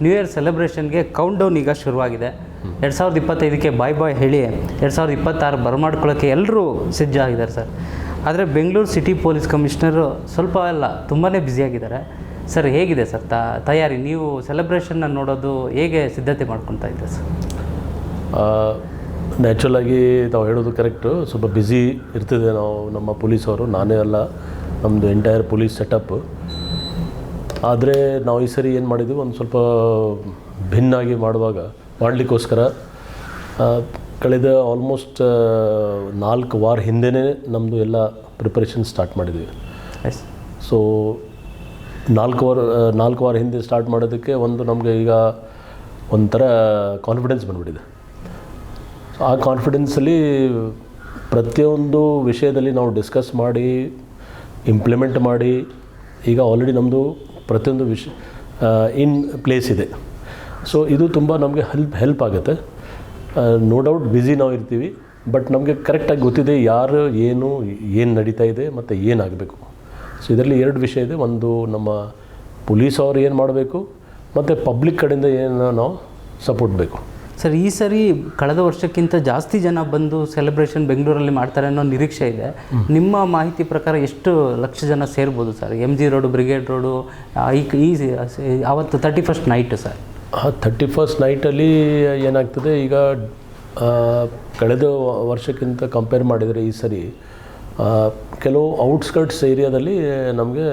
New year ಸೆಲೆಬ್ರೇಷನ್ಗೆ count down ಈಗ ಶುರುವಾಗಿದೆ. 2025ಕ್ಕೆ ಬಾಯ್ ಹೇಳಿ 2026 ಬರಮಾಡ್ಕೊಳ್ಳೋಕ್ಕೆ ಎಲ್ಲರೂ ಸಜ್ಜಾಗಿದ್ದಾರೆ ಸರ್. ಆದರೆ ಬೆಂಗಳೂರು ಸಿಟಿ ಪೊಲೀಸ್ ಕಮಿಷನರು ಸ್ವಲ್ಪ ಎಲ್ಲ ತುಂಬಾ ಬ್ಯುಸಿಯಾಗಿದ್ದಾರೆ ಸರ್. ಹೇಗಿದೆ ಸರ್ ತಯಾರಿ? ನೀವು ಸೆಲೆಬ್ರೇಷನ್ನ ನೋಡೋದು ಹೇಗೆ ಸಿದ್ಧತೆ ಮಾಡ್ಕೊತಾ ಇದ್ದೀರಾ ಸರ್? ನ್ಯಾಚುರಲಾಗಿ ನಾವು ಹೇಳೋದು ಕರೆಕ್ಟು. ಸ್ವಲ್ಪ ಬ್ಯುಸಿ ಇರ್ತದೆ ನಾವು ನಮ್ಮ ಪೊಲೀಸವರು, ನಾನೇ ಅಲ್ಲ, ನಮ್ಮದು ಎಂಟೈರ್ ಪೊಲೀಸ್ ಸೆಟಪ್. ಆದರೆ ನಾವು ಈ ಸರಿ ಏನು ಮಾಡಿದ್ವಿ, ಒಂದು ಸ್ವಲ್ಪ ಭಿನ್ನಾಗಿ ಮಾಡಲಿಕ್ಕೋಸ್ಕರ ಕಳೆದ ಆಲ್ಮೋಸ್ಟ್ 4 ವಾರ ಹಿಂದೆಯೇ ನಮ್ಮದು ಎಲ್ಲ ಪ್ರಿಪರೇಷನ್ ಸ್ಟಾರ್ಟ್ ಮಾಡಿದ್ವಿ. ಸೊ 4 ವಾರ ಹಿಂದೆ ಸ್ಟಾರ್ಟ್ ಮಾಡೋದಕ್ಕೆ ನಮಗೆ ಈಗ ಒಂಥರ ಕಾನ್ಫಿಡೆನ್ಸ್ ಬಂದುಬಿಟ್ಟಿದೆ. ಸೊ ಆ ಕಾನ್ಫಿಡೆನ್ಸಲ್ಲಿ ಪ್ರತಿಯೊಂದು ವಿಷಯದಲ್ಲಿ ನಾವು ಡಿಸ್ಕಸ್ ಮಾಡಿ ಇಂಪ್ಲಿಮೆಂಟ್ ಮಾಡಿ ಈಗ ಆಲ್ರೆಡಿ ನಮ್ಮದು ಪ್ರತಿಯೊಂದು ಇನ್ ಪ್ಲೇಸ್ ಇದೆ. ಸೊ ಇದು ತುಂಬ ನಮಗೆ ಹೆಲ್ಪ್ ಆಗುತ್ತೆ. ನೋ ಡೌಟ್ ಬ್ಯುಸಿ ನಾವು ಇರ್ತೀವಿ, ಬಟ್ ನಮಗೆ ಕರೆಕ್ಟಾಗಿ ಗೊತ್ತಿದೆ ಯಾರು ಏನು ನಡೀತಾ ಇದೆ ಮತ್ತು ಏನಾಗಬೇಕು. ಸೊ ಇದರಲ್ಲಿ 2 ವಿಷಯ ಇದೆ. ಒಂದು ನಮ್ಮ ಪೊಲೀಸ್ ಅವರು ಏನು ಮಾಡಬೇಕು ಮತ್ತು ಪಬ್ಲಿಕ್ ಕಡೆಯಿಂದ ಏನು ನಾವು ಸಪೋರ್ಟ್ ಬೇಕು. ಸರ್, ಈ ಸರಿ ಕಳೆದ ವರ್ಷಕ್ಕಿಂತ ಜಾಸ್ತಿ ಜನ ಬಂದು ಸೆಲೆಬ್ರೇಷನ್ ಬೆಂಗಳೂರಲ್ಲಿ ಮಾಡ್ತಾರೆ ಅನ್ನೋ ನಿರೀಕ್ಷೆ ಇದೆ. ನಿಮ್ಮ ಮಾಹಿತಿ ಪ್ರಕಾರ ಎಷ್ಟು ಲಕ್ಷ ಜನ ಸೇರ್ಬೋದು sir? MG Road, Brigade Road, ಈ ಅವತ್ತು 31st ನೈಟು ಸರ್. 31st ನೈಟಲ್ಲಿ ಏನಾಗ್ತದೆ, ಈಗ ಕಳೆದ ವರ್ಷಕ್ಕಿಂತ ಕಂಪೇರ್ ಮಾಡಿದರೆ ಈ ಸರಿ ಕೆಲವು ಔಟ್ಸ್ಕರ್ಟ್ಸ್ ಏರಿಯಾದಲ್ಲಿ ನಮಗೆ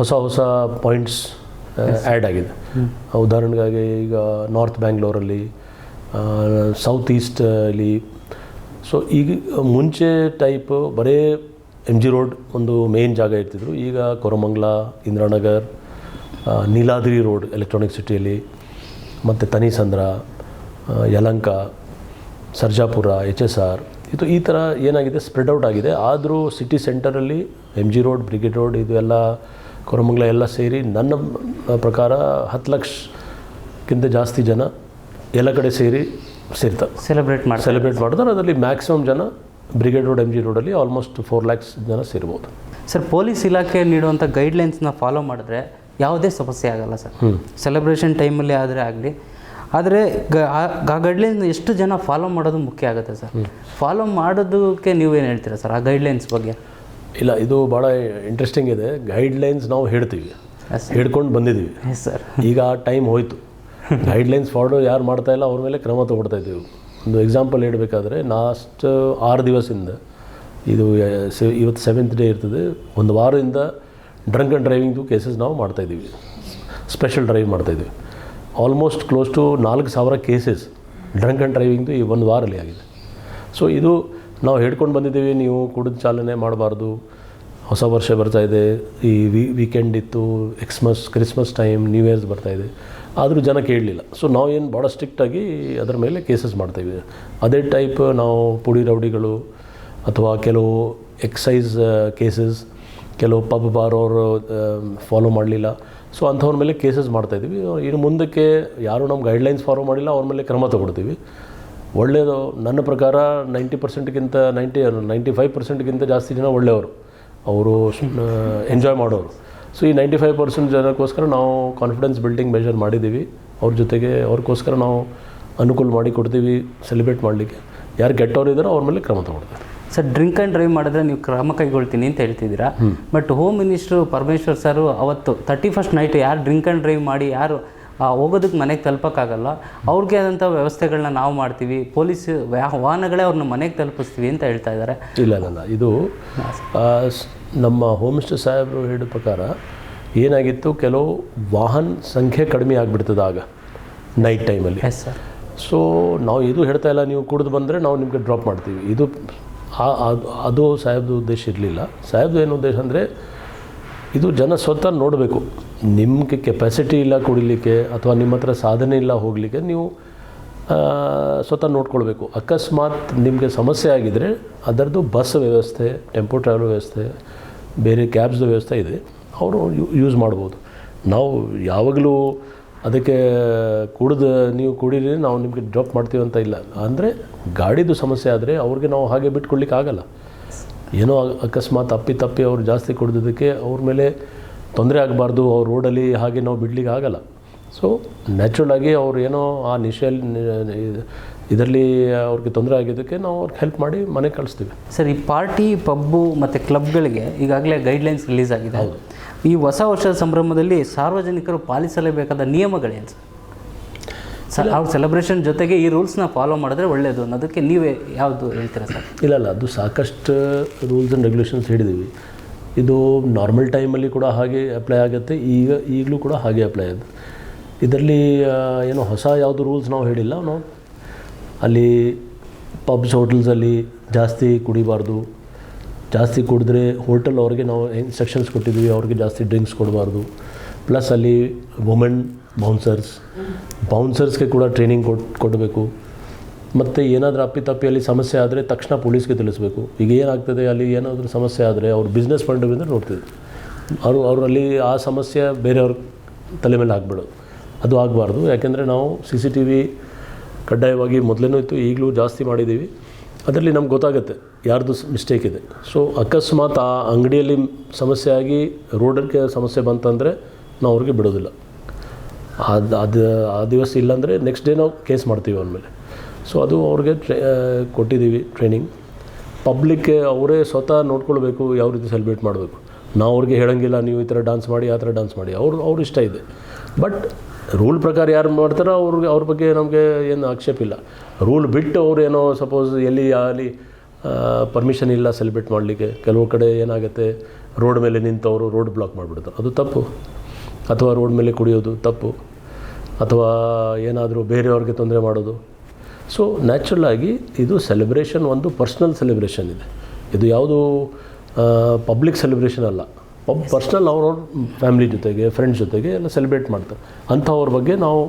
ಹೊಸ ಪಾಯಿಂಟ್ಸ್ ಆ್ಯಡ್ ಆಗಿದೆ. ಉದಾಹರಣೆಗಾಗಿ ಈಗ ನಾರ್ತ್ ಬ್ಯಾಂಗ್ಳೂರಲ್ಲಿ, ಸೌತ್ ಈಸ್ಟಲ್ಲಿ. ಸೊ ಈಗ ಮುಂಚೆ ಟೈಪ್ ಬರೀ MG ರೋಡ್ ಒಂದು ಮೇನ್ ಜಾಗ ಇರ್ತಿದ್ರು. ಈಗ ಕೊರಮಂಗ್ಲ, ಇಂದ್ರಾನಗರ್, ನೀಲಾದ್ರಿ ರೋಡ್ ಎಲೆಕ್ಟ್ರಾನಿಕ್ ಸಿಟಿಯಲ್ಲಿ, ಮತ್ತು ತನಿಸಂದ್ರ, ಯಲಂಕ, ಸರ್ಜಾಪುರ, HSR, ಈ ಥರ ಏನಾಗಿದೆ, ಸ್ಪ್ರೆಡ್ ಔಟ್ ಆಗಿದೆ. ಆದರೂ ಸಿಟಿ ಸೆಂಟರಲ್ಲಿ MG ರೋಡ್, ಬ್ರಿಗೇಡ್ ರೋಡ್, ಇದು ಎಲ್ಲ ಕೊರಮಂಗ್ಲ ಎಲ್ಲ ಸೇರಿ ನನ್ನ ಪ್ರಕಾರ 10 ಲಕ್ಷಕ್ಕಿಂತ ಜಾಸ್ತಿ ಜನ ಎಲ್ಲ ಕಡೆ ಸೇರ್ತಾರೆ, ಸೆಲೆಬ್ರೇಟ್ ಮಾಡ್ತಾರೆ. ಅದರಲ್ಲಿ ಮ್ಯಾಕ್ಸಿಮಮ್ ಜನ ಬ್ರಿಗೇಡ್ ರೋಡ್, MG ರೋಡಲ್ಲಿ ಆಲ್ಮೋಸ್ಟ್ 4 lakhs ಜನ ಸೇರ್ಬೋದು. ಸರ್, ಪೊಲೀಸ್ ಇಲಾಖೆ ನೀಡುವಂಥ ಗೈಡ್ಲೈನ್ಸ್ನ ಫಾಲೋ ಮಾಡಿದ್ರೆ ಯಾವುದೇ ಸಮಸ್ಯೆ ಆಗಲ್ಲ ಸರ್. ಸೆಲೆಬ್ರೇಷನ್ ಟೈಮಲ್ಲಿ ಆಗಲಿ. ಆದರೆ ಆ ಗೈಡ್ಲೈನ್ಸ್ ಎಷ್ಟು ಜನ ಫಾಲೋ ಮಾಡೋದು ಮುಖ್ಯ ಆಗುತ್ತೆ ಸರ್. ಫಾಲೋ ಮಾಡೋದಕ್ಕೆ ನೀವೇನು ಹೇಳ್ತೀರಾ ಸರ್ ಆ ಗೈಡ್ಲೈನ್ಸ್ ಬಗ್ಗೆ? ಇಲ್ಲ, ಇದು ಭಾಳ ಇಂಟ್ರೆಸ್ಟಿಂಗ್ ಇದೆ. ಗೈಡ್ಲೈನ್ಸ್ ನಾವು ಹೇಳ್ಕೊಂಡು ಬಂದಿದ್ದೀವಿ ಸರ್. ಈಗ ಆ ಟೈಮ್ ಹೋಯಿತು. ಗೈಡ್ಲೈನ್ಸ್ ಫಾಲೋ ಯಾರು ಮಾಡ್ತಾಯಿಲ್ಲ ಅವ್ರ ಮೇಲೆ ಕ್ರಮ ತೊಗೊಳ್ತಾ ಇದ್ದೀವಿ. ಒಂದು ಎಕ್ಸಾಂಪಲ್ ಹೇಳಬೇಕಾದ್ರೆ, ಲಾಸ್ಟ್ 6 ದಿವಸದಿಂದ, ಇವತ್ತು 7th ಡೇ ಇರ್ತದೆ, ಒಂದು ವಾರದಿಂದ ಡ್ರಂಕ್ ಆ್ಯಂಡ್ ಡ್ರೈವಿಂಗ್ದು ಕೇಸಸ್ ನಾವು ಮಾಡ್ತಾಯಿದ್ದೀವಿ. ಸ್ಪೆಷಲ್ ಡ್ರೈವ್ ಮಾಡ್ತಾಯಿದ್ದೀವಿ. Almost close to 4,000 cases drunk and ಡ್ರೈವಿಂಗ್ದು ಈ ಒಂದು ವಾರಲ್ಲಿ ಆಗಿದೆ. ಸೊ ಇದು ನಾವು ಹೇಳ್ಕೊಂಡು ಬಂದಿದ್ದೀವಿ, ನೀವು ಕುಡಿದು ಚಾಲನೆ ಮಾಡಬಾರ್ದು, ಹೊಸ ವರ್ಷ ಬರ್ತಾಯಿದೆ, ಈ ವೀಕೆಂಡ್ ಇತ್ತು, ಕ್ರಿಸ್ಮಸ್ ಟೈಮ್, ನ್ಯೂ ಇಯರ್ಸ್ ಬರ್ತಾಯಿದೆ. ಆದರೂ ಜನ ಕೇಳಲಿಲ್ಲ. ಸೊ ನಾವು ಏನು ಭಾಳ ಸ್ಟ್ರಿಕ್ಟಾಗಿ ಅದರ ಮೇಲೆ ಕೇಸಸ್ ಮಾಡ್ತಾಯಿದ್ವಿ. ಅದೇ ಟೈಪ್ ನಾವು ಪುಡಿ ರೌಡಿಗಳು ಅಥವಾ ಕೆಲವು ಎಕ್ಸೈಸ್ ಕೇಸಸ್, ಕೆಲವು ಪಬ್ ಬಾರ್ ಅವರು ಫಾಲೋ ಮಾಡಲಿಲ್ಲ. ಸೊ ಅಂಥವ್ರ ಮೇಲೆ ಕೇಸಸ್ ಮಾಡ್ತಾಯಿದ್ದೀವಿ. ಇನ್ನು ಮುಂದಕ್ಕೆ ಯಾರು ನಮ್ಮ ಗೈಡ್ಲೈನ್ಸ್ ಫಾಲೋ ಮಾಡಿಲ್ಲ ಅವ್ರ ಮೇಲೆ ಕ್ರಮ ತಗೊಳ್ತೀವಿ. ಒಳ್ಳೆಯದು. ನನ್ನ ಪ್ರಕಾರ 95%ಗಿಂತ ಜಾಸ್ತಿ ಜನ ಒಳ್ಳೆಯವರು, ಅವರು ಎಂಜಾಯ್ ಮಾಡೋರು. ಸೊ ಈ 95% ಜನಕ್ಕೋಸ್ಕರ ನಾವು ಕಾನ್ಫಿಡೆನ್ಸ್ ಬಿಲ್ಡಿಂಗ್ ಮೆಷರ್ ಮಾಡಿದ್ದೀವಿ. ಅವ್ರಿಗೋಸ್ಕರ ನಾವು ಅನುಕೂಲ ಮಾಡಿ ಕೊಡ್ತೀವಿ ಸೆಲೆಬ್ರೇಟ್ ಮಾಡಲಿಕ್ಕೆ. ಯಾರು ಕೆಟ್ಟವ್ರು ಇದ್ದಾರೋ ಅವ್ರ ಮೇಲೆ ಕ್ರಮ ತಗೊಳ್ತಾರೆ. ಸರ್, ಡ್ರಿಂಕ್ ಆ್ಯಂಡ್ ಡ್ರೈವ್ ಮಾಡಿದ್ರೆ ನೀವು ಕ್ರಮ ಕೈಗೊಳ್ತೀನಿ ಅಂತ ಹೇಳ್ತಿದ್ದೀರಾ. ಬಟ್ ಹೋಮ್ ಮಿನಿಸ್ಟ್ರು ಪರಮೇಶ್ವರ್ ಸರು ಅವತ್ತು 31st ನೈಟ್ ಯಾರು ಡ್ರಿಂಕ್ ಆ್ಯಂಡ್ ಡ್ರೈವ್ ಮಾಡಿ ಯಾರು ಹೋಗೋದಕ್ಕೆ ಮನೆಗೆ ತಲುಪೋಕ್ಕಾಗಲ್ಲ, ಅವ್ರಿಗೆ ಆದಂಥ ವ್ಯವಸ್ಥೆಗಳನ್ನ ನಾವು ಮಾಡ್ತೀವಿ, ಪೊಲೀಸ್ ವಾಹನಗಳೇ ಅವ್ರನ್ನ ಮನೆಗೆ ತಲುಪಿಸ್ತೀವಿ ಅಂತ ಹೇಳ್ತಾ ಇದ್ದಾರೆ. ಇಲ್ಲ, ಇದು ನಮ್ಮ ಹೋಮ್ ಮಿನಿಸ್ಟರ್ ಸಾಹೇಬರು ಹೇಳಿದ ಪ್ರಕಾರ ಏನಾಗಿತ್ತು, ಕೆಲವು ವಾಹನ ಸಂಖ್ಯೆ ಕಡಿಮೆ ಆಗಿಬಿಡ್ತದೆ ಆಗ ನೈಟ್ ಟೈಮಲ್ಲಿ. Yes sir. ಸೊ ನಾವು ಇದು ಹೇಳ್ತಾ ಇಲ್ಲ, ನೀವು ಕುಡಿದು ಬಂದರೆ ನಾವು ನಿಮಗೆ ಡ್ರಾಪ್ ಮಾಡ್ತೀವಿ. ಅದು ಸಾಹೇಬ್ದು ಉದ್ದೇಶ ಇರಲಿಲ್ಲ. ಸಾಹೇಬ್ದು ಏನು ಉದ್ದೇಶ ಅಂದರೆ, ಇದು ಜನ ಸ್ವತಃ ನೋಡಬೇಕು. ನಿಮಗೆ ಕೆಪಾಸಿಟಿ ಇಲ್ಲ ಕುಡಿಲಿಕ್ಕೆ ಅಥವಾ ನಿಮ್ಮ ಹತ್ರ ಸಾಧನೆ ಇಲ್ಲ ಹೋಗಲಿಕ್ಕೆ, ನೀವು ಸ್ವತಃ ನೋಡ್ಕೊಳ್ಬೇಕು. ಅಕಸ್ಮಾತ್ ನಿಮಗೆ ಸಮಸ್ಯೆ ಆಗಿದ್ದರೆ ಅದರದ್ದು ಬಸ್ ವ್ಯವಸ್ಥೆ, ಟೆಂಪೋ ಟ್ರಾವೆಲ್ ವ್ಯವಸ್ಥೆ, ಬೇರೆ ಕ್ಯಾಬ್ಸ್ದು ವ್ಯವಸ್ಥೆ ಇದೆ, ಅವರು ಯೂಸ್ ಮಾಡ್ಬೋದು. ನಾವು ಯಾವಾಗಲೂ ಅದಕ್ಕೆ ನೀವು ಕುಡೀರಿ ನಾವು ನಿಮಗೆ ಡ್ರಾಪ್ ಮಾಡ್ತೀವಿ ಅಂತ ಇಲ್ಲ. ಅಂದರೆ ಗಾಡಿದು ಸಮಸ್ಯೆ ಆದರೆ ಅವ್ರಿಗೆ ನಾವು ಹಾಗೆ ಬಿಟ್ಕೊಡ್ಲಿಕ್ಕೆ ಆಗಲ್ಲ. ಏನೋ ಅಕಸ್ಮಾತ್ ತಪ್ಪಿ ಅವ್ರು ಜಾಸ್ತಿ ಕುಡಿದೋದಕ್ಕೆ ಅವ್ರ ಮೇಲೆ ತೊಂದರೆ ಆಗಬಾರ್ದು, ಅವ್ರ ರೋಡಲ್ಲಿ ಹಾಗೆ ನಾವು ಬಿಡಲಿಕ್ಕೆ ಆಗಲ್ಲ. ಸೊ ನ್ಯಾಚುರಲಾಗಿ ಅವ್ರು ಏನೋ ಆ ಇದರಲ್ಲಿ ಅವ್ರಿಗೆ ತೊಂದರೆ ಆಗಿದ್ದಕ್ಕೆ ನಾವು ಅವ್ರಿಗೆ ಹೆಲ್ಪ್ ಮಾಡಿ ಮನೆಗೆ ಕಳಿಸ್ತೀವಿ. ಸರ್, ಈ ಪಾರ್ಟಿ, ಪಬ್ಬು ಮತ್ತು ಕ್ಲಬ್ಗಳಿಗೆ ಈಗಾಗಲೇ ಗೈಡ್ಲೈನ್ಸ್ ರಿಲೀಸ್ ಆಗಿದೆ. ಈ ಹೊಸ ವರ್ಷದ ಸಂಭ್ರಮದಲ್ಲಿ ಸಾರ್ವಜನಿಕರು ಪಾಲಿಸಲೇಬೇಕಾದ ನಿಯಮಗಳೇನು ಸರ್? ಅವ್ರ ಸೆಲೆಬ್ರೇಷನ್ ಜೊತೆಗೆ ಈ ರೂಲ್ಸ್ನ ಫಾಲೋ ಮಾಡಿದ್ರೆ ಒಳ್ಳೆಯದು ಅನ್ನೋದಕ್ಕೆ ನೀವೇ ಯಾವುದು ಹೇಳ್ತೀರಾ ಸರ್? ಇಲ್ಲ, ಅದು ಸಾಕಷ್ಟು ರೂಲ್ಸ್ ಆ್ಯಂಡ್ ರೆಗ್ಯುಲೇಷನ್ಸ್ ಹಿಡಿದೀವಿ. ಇದು ನಾರ್ಮಲ್ ಟೈಮಲ್ಲಿ ಕೂಡ ಹಾಗೆ ಅಪ್ಲೈ ಆಗುತ್ತೆ, ಈಗಲೂ ಕೂಡ ಹಾಗೆ ಅಪ್ಲೈ ಆಗುತ್ತೆ. ಇದರಲ್ಲಿ ಏನೋ ಹೊಸ ಯಾವುದು ರೂಲ್ಸ್ ನಾವು ಹೇಳಿಲ್ಲ. ನಾವು ಅಲ್ಲಿ ಪಬ್ಸ್, ಹೋಟೆಲ್ಸಲ್ಲಿ ಜಾಸ್ತಿ ಕುಡಿಬಾರ್ದು, ಜಾಸ್ತಿ ಕುಡಿದ್ರೆ ಹೋಟೆಲ್ ಅವ್ರಿಗೆ ನಾವು ಇನ್ಸ್ಟ್ರಕ್ಷನ್ಸ್ ಕೊಟ್ಟಿದ್ದೀವಿ, ಅವ್ರಿಗೆ ಜಾಸ್ತಿ ಡ್ರಿಂಕ್ಸ್ ಕೊಡಬಾರ್ದು. ಪ್ಲಸ್ ಅಲ್ಲಿ ವುಮೆನ್ ಬೌನ್ಸರ್ಸ್ಗೆ ಕೂಡ ಟ್ರೈನಿಂಗ್ ಕೊಡಬೇಕು. ಮತ್ತು ಏನಾದರೂ ಅಪ್ಪಿತಪ್ಪಿಯಲ್ಲಿ ಸಮಸ್ಯೆ ಆದರೆ ತಕ್ಷಣ ಪೊಲೀಸ್ಗೆ ತಿಳಿಸ್ಬೇಕು. ಈಗ ಏನಾಗ್ತದೆ, ಅಲ್ಲಿ ಏನಾದರೂ ಸಮಸ್ಯೆ ಆದರೆ ಅವ್ರ ಬಿಸ್ನೆಸ್ ಪಾಯಿಂಟ್ ಆಫ್ ವ್ಯೂಯಿಂದ ನೋಡ್ತಿದ್ರು, ಅವರಲ್ಲಿ ಆ ಸಮಸ್ಯೆ ಬೇರೆಯವ್ರ ತಲೆ ಮೇಲೆ ಹಾಕ್ಬಿಡೋದು, ಅದು ಆಗಬಾರ್ದು. ಯಾಕೆಂದರೆ ನಾವು CCTV ಕಡ್ಡಾಯವಾಗಿ ಮೊದಲೇನೂ ಇತ್ತು, ಈಗಲೂ ಜಾಸ್ತಿ ಮಾಡಿದ್ದೀವಿ. ಅದರಲ್ಲಿ ನಮ್ಗೆ ಗೊತ್ತಾಗುತ್ತೆ ಯಾರ್ದು ಮಿಸ್ಟೇಕ್ ಇದೆ. ಸೊ ಅಕಸ್ಮಾತ್ ಆ ಅಂಗಡಿಯಲ್ಲಿ ಸಮಸ್ಯೆ ಆಗಿ ರೋಡಕ್ಕೆ ಸಮಸ್ಯೆ ಬಂತಂದರೆ ನಾವು ಅವ್ರಿಗೆ ಬಿಡೋದಿಲ್ಲ. ಅದು ಆ ದಿವಸ ಇಲ್ಲಾಂದರೆ ನೆಕ್ಸ್ಟ್ ಡೇ ನಾವು ಕೇಸ್ ಮಾಡ್ತೀವಿ ಅವ್ರ ಮೇಲೆ. ಸೊ ಅದು ಅವ್ರಿಗೆ ಕೊಟ್ಟಿದ್ದೀವಿ ಟ್ರೈನಿಂಗ್. ಪಬ್ಲಿಕ್ಗೆ ಅವರೇ ಸ್ವತಃ ನೋಡ್ಕೊಳ್ಬೇಕು ಯಾವ ರೀತಿ ಸೆಲೆಬ್ರೇಟ್ ಮಾಡಬೇಕು. ನಾವು ಅವ್ರಿಗೆ ಹೇಳೋಂಗಿಲ್ಲ ನೀವು ಈ ಥರ ಡ್ಯಾನ್ಸ್ ಮಾಡಿ, ಆ ಥರ ಡ್ಯಾನ್ಸ್ ಮಾಡಿ, ಅವ್ರ ಇಷ್ಟ ಇದೆ. ಬಟ್ ರೂಲ್ ಪ್ರಕಾರ ಯಾರು ಮಾಡ್ತಾರೋ ಅವ್ರ ಬಗ್ಗೆ ನಮಗೆ ಏನು ಆಕ್ಷೇಪ ಇಲ್ಲ. ರೂಲ್ ಬಿಟ್ಟು ಅವ್ರು ಏನೋ ಸಪೋಸ್ ಎಲ್ಲಿ ಅಲ್ಲಿ ಪರ್ಮಿಷನ್ ಇಲ್ಲ ಸೆಲೆಬ್ರೇಟ್ ಮಾಡಲಿಕ್ಕೆ, ಕೆಲವು ಕಡೆ ಏನಾಗುತ್ತೆ ರೋಡ್ ಮೇಲೆ ನಿಂತವರು ರೋಡ್ ಬ್ಲಾಕ್ ಮಾಡಿಬಿಡ್ತಾರೆ, ಅದು ತಪ್ಪು. ಅಥವಾ ರೋಡ್ ಮೇಲೆ ಕುಡಿಯೋದು ತಪ್ಪು, ಅಥವಾ ಏನಾದರೂ ಬೇರೆಯವ್ರಿಗೆ ತೊಂದರೆ ಮಾಡೋದು. ಸೊ ನ್ಯಾಚುರಲಾಗಿ ಇದು ಸೆಲೆಬ್ರೇಷನ್ ಒಂದು ಪರ್ಸ್ನಲ್ ಸೆಲೆಬ್ರೇಷನ್ ಇದೆ. ಇದು ಯಾವುದು ಪಬ್ಲಿಕ್ ಸೆಲೆಬ್ರೇಷನ್ ಅಲ್ಲ. ಪರ್ಸ್ನಲ್ ಅವ್ರವ್ರ ಫ್ಯಾಮಿಲಿ ಜೊತೆಗೆ, ಫ್ರೆಂಡ್ಸ್ ಜೊತೆಗೆ ಎಲ್ಲ ಸೆಲೆಬ್ರೇಟ್ ಮಾಡ್ತಾರೆ. ಅಂಥವ್ರ ಬಗ್ಗೆ ನಾವು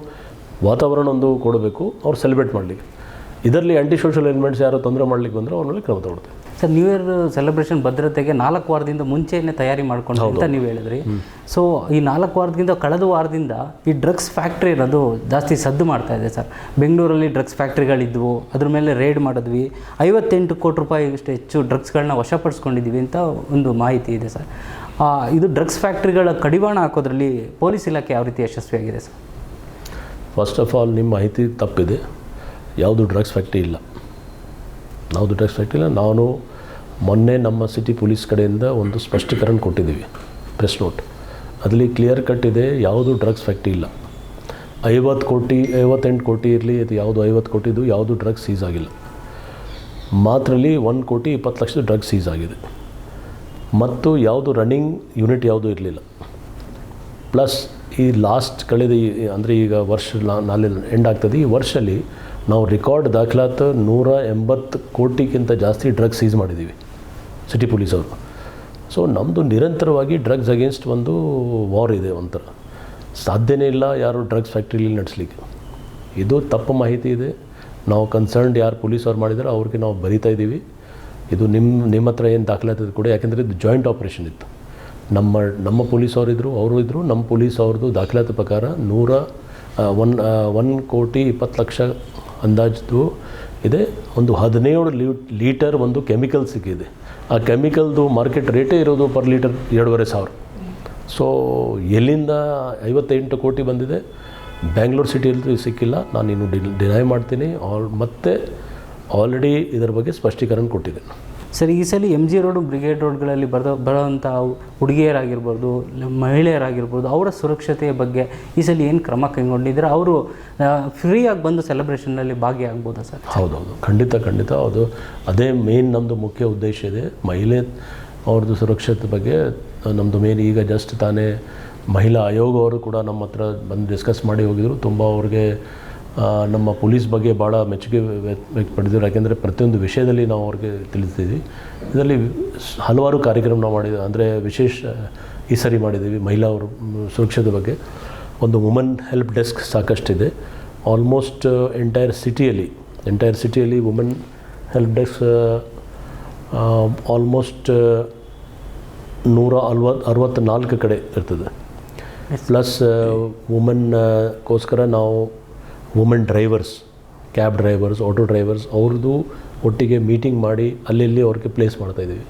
ವಾತಾವರಣ ಒಂದು ಕೊಡಬೇಕು, ಅವ್ರು ಸೆಲೆಬ್ರೇಟ್ ಮಾಡಲಿಕ್ಕೆ. ಇದರಲ್ಲಿ ಆ್ಯಂಟಿ ಸೋಷಲ್ ಎಲಿಮೆಂಟ್ಸ್ ಯಾರು ತೊಂದರೆ ಮಾಡಲಿಕ್ಕೆ ಬಂದರೆ ಅವ್ರ ಮೇಲೆ ಕ್ರಮ ತಗೊಳ್ತೇವೆ. ಸರ್, ನ್ಯೂ ಇಯರ್ ಸೆಲೆಬ್ರೇಷನ್ ಭದ್ರತೆಗೆ 4 ವಾರದಿಂದ ಮುಂಚೆಯೇ ತಯಾರಿ ಮಾಡ್ಕೊಂಡು ಅಂತ ನೀವು ಹೇಳಿದ್ರಿ. ಸೊ ಈ 4 ವಾರದಿಂದ ಕಳೆದ ವಾರದಿಂದ ಈ ಡ್ರಗ್ಸ್ ಫ್ಯಾಕ್ಟ್ರಿ ಅನ್ನೋದು ಜಾಸ್ತಿ ಸದ್ದು ಮಾಡ್ತಾ ಇದೆ ಸರ್. ಬೆಂಗಳೂರಲ್ಲಿ ಡ್ರಗ್ಸ್ ಫ್ಯಾಕ್ಟ್ರಿಗಳಿದ್ವು, ಅದ್ರ ಮೇಲೆ ರೇಡ್ ಮಾಡಿದ್ವಿ, 58 ಕೋಟಿ ರೂಪಾಯಿಗಷ್ಟು ಹೆಚ್ಚು ಡ್ರಗ್ಸ್ಗಳನ್ನ ವಶಪಡಿಸ್ಕೊಂಡಿದ್ದೀವಿ ಅಂತ ಒಂದು ಮಾಹಿತಿ ಇದೆ ಸರ್. ಇದು ಡ್ರಗ್ಸ್ ಫ್ಯಾಕ್ಟ್ರಿಗಳ ಕಡಿವಾಣ ಹಾಕೋದ್ರಲ್ಲಿ ಪೊಲೀಸ್ ಇಲಾಖೆ ಯಾವ ರೀತಿ ಯಶಸ್ವಿಯಾಗಿದೆ ಸರ್? ಫಸ್ಟ್ ಆಫ್ ಆಲ್ ನಿಮ್ಮ ಮಾಹಿತಿ ತಪ್ಪಿದೆ. ಯಾವುದು ಡ್ರಗ್ಸ್ ಫ್ಯಾಕ್ಟ್ರಿ ಇಲ್ಲ, ನಾನು ಮೊನ್ನೆ ನಮ್ಮ ಸಿಟಿ ಪೊಲೀಸ್ ಕಡೆಯಿಂದ ಒಂದು ಸ್ಪಷ್ಟೀಕರಣ ಕೊಟ್ಟಿದ್ದೀವಿ, ಪ್ರೆಸ್ ನೋಟ್. ಅದರಲ್ಲಿ ಕ್ಲಿಯರ್ ಕಟ್ ಇದೆ, ಯಾವುದು ಡ್ರಗ್ಸ್ ಫ್ಯಾಕ್ಟ್ರಿ ಇಲ್ಲ. 58 ಕೋಟಿ ಇರಲಿ, ಅದು ಯಾವುದು 50 ಕೋಟಿದು ಯಾವುದು ಡ್ರಗ್ಸ್ ಸೀಸ್ ಆಗಿಲ್ಲ. ಮಾತ್ರಲ್ಲಿ 1,20,00,000 ಡ್ರಗ್ಸ್ ಸೀಸ್ ಆಗಿದೆ. ಮತ್ತು ಯಾವುದು ರನ್ನಿಂಗ್ ಯೂನಿಟ್ ಯಾವುದೂ ಇರಲಿಲ್ಲ. ಪ್ಲಸ್ ಈ ಲಾಸ್ಟ್ ಅಂದರೆ ಈಗ ವರ್ಷ ನಾಳೆ ಎಂಡ್ ಆಗ್ತದೆ, ಈ ವರ್ಷದಲ್ಲಿ ನಾವು ರೆಕಾರ್ಡ್ ದಾಖಲಾತ 180 ಕೋಟಿಗಿಂತ ಜಾಸ್ತಿ ಡ್ರಗ್ಸ್ ಸೀಸ್ ಮಾಡಿದ್ದೀವಿ ಸಿಟಿ ಪೊಲೀಸವರು. ಸೊ ನಮ್ಮದು ನಿರಂತರವಾಗಿ ಡ್ರಗ್ಸ್ ಅಗೇನ್ಸ್ಟ್ ಒಂದು ವಾರ್ ಇದೆ. ಒಂಥರ ಸಾಧ್ಯನೇ ಇಲ್ಲ ಯಾರು ಡ್ರಗ್ಸ್ ಫ್ಯಾಕ್ಟ್ರಿಲಿ ನಡೆಸಲಿಕ್ಕೆ. ಇದು ತಪ್ಪು ಮಾಹಿತಿ ಇದೆ. ನಾವು ಕನ್ಸರ್ನ್ಡ್ ಯಾರು ಪೊಲೀಸವ್ರು ಮಾಡಿದಾರೆ ಅವ್ರಿಗೆ ನಾವು ಬರೀತಾ ಇದ್ದೀವಿ. ಇದು ನಿಮ್ಮ ಹತ್ರ ಏನು ದಾಖಲಾತಿದೆ ಕೂಡ, ಯಾಕೆಂದರೆ ಇದು ಜಾಯಿಂಟ್ ಆಪ್ರೇಷನ್ ಇತ್ತು. ನಮ್ಮ ಪೊಲೀಸವ್ರು ಅವರು ಇದ್ದರು. ನಮ್ಮ ಪೊಲೀಸ್ ಅವ್ರದ್ದು ದಾಖಲಾತಿ ಪ್ರಕಾರ 1,20,00,000 ಅಂದಾಜು ಇದೆ. ಒಂದು 17 ಲೀಟರ್ ಒಂದು ಕೆಮಿಕಲ್ ಸಿಕ್ಕಿದೆ. ಆ ಕೆಮಿಕಲ್ದು ಮಾರ್ಕೆಟ್ ರೇಟೇ ಇರೋದು ಪರ್ ಲೀಟರ್ 2,500. ಸೊ ಎಲ್ಲಿಂದ 58 ಕೋಟಿ ಬಂದಿದೆ? ಬ್ಯಾಂಗ್ಳೂರು ಸಿಟಿಯಲ್ಲಿ ಸಿಕ್ಕಿಲ್ಲ. ನಾನು ಇನ್ನು ಡಿನೈ ಮಾಡ್ತೀನಿ. ಮತ್ತೆ ಆಲ್ರೆಡಿ ಇದರ ಬಗ್ಗೆ ಸ್ಪಷ್ಟೀಕರಣ ಕೊಟ್ಟಿದೆ. ಸರ್, ಈ ಸಲ MG ರೋಡು, ಬ್ರಿಗೇಡ್ ರೋಡ್ಗಳಲ್ಲಿ ಬರೋವಂಥ ಹುಡುಗಿಯರಾಗಿರ್ಬೋದು, ಮಹಿಳೆಯರಾಗಿರ್ಬೋದು, ಅವರ ಸುರಕ್ಷತೆಯ ಬಗ್ಗೆ ಈ ಸಲ ಏನು ಕ್ರಮ ಕೈಗೊಂಡಿದ್ದಾರೆ? ಅವರು ಫ್ರೀಯಾಗಿ ಬಂದು ಸೆಲೆಬ್ರೇಷನ್ನಲ್ಲಿ ಭಾಗಿಯಾಗ್ಬೋದಾ ಸರ್? ಹೌದೌದು, ಖಂಡಿತ ಹೌದು. ಅದೇ ಮೇನ್ ನಮ್ಮದು ಮುಖ್ಯ ಉದ್ದೇಶ ಇದೆ. ಮಹಿಳೆ ಅವ್ರದ್ದು ಸುರಕ್ಷತೆ ಬಗ್ಗೆ ನಮ್ಮದು ಮೇನ್. ಈಗ ಜಸ್ಟ್ ತಾನೇ ಮಹಿಳಾ ಆಯೋಗ ಅವರು ಕೂಡ ನಮ್ಮ ಹತ್ರ ಬಂದು ಡಿಸ್ಕಸ್ ಮಾಡಿ ಹೋಗಿದ್ರು. ತುಂಬ ಅವ್ರಿಗೆ ನಮ್ಮ ಪೊಲೀಸ್ ಬಗ್ಗೆ ಭಾಳ ಮೆಚ್ಚುಗೆ ವ್ಯಕ್ತಪಡಿಸಿದ್ರು. ಯಾಕೆಂದರೆ ಪ್ರತಿಯೊಂದು ವಿಷಯದಲ್ಲಿ ನಾವು ಅವ್ರಿಗೆ ತಿಳಿಸ್ತೀವಿ. ಇದರಲ್ಲಿ ಹಲವಾರು ಕಾರ್ಯಕ್ರಮ ನಾವು ಮಾಡಿದ್ದೀವಿ. ಅಂದರೆ ವಿಶೇಷ ಈ ಸರಿ ಮಾಡಿದ್ದೀವಿ ಮಹಿಳಾ ಅವ್ರ ಸುರಕ್ಷತೆ ಬಗ್ಗೆ. ಒಂದು ವುಮನ್ ಹೆಲ್ಪ್ ಡೆಸ್ಕ್ ಸಾಕಷ್ಟಿದೆ. ಆಲ್ಮೋಸ್ಟ್ ಎಂಟೈರ್ ಸಿಟಿಯಲ್ಲಿ ವುಮನ್ ಹೆಲ್ಪ್ ಡೆಸ್ಕ್ ಆಲ್ಮೋಸ್ಟ್ 164 ಕಡೆ ಇರ್ತದೆ. ಪ್ಲಸ್ ವುಮನ್ಗೋಸ್ಕರ ನಾವು women drivers, cab drivers, auto drivers ಅವ್ರದ್ದು ಒಟ್ಟಿಗೆ ಮೀಟಿಂಗ್ ಮಾಡಿ ಅಲ್ಲಿ ಅವ್ರಿಗೆ ಪ್ಲೇಸ್ ಮಾಡ್ತಾಯಿದ್ದೀವಿ.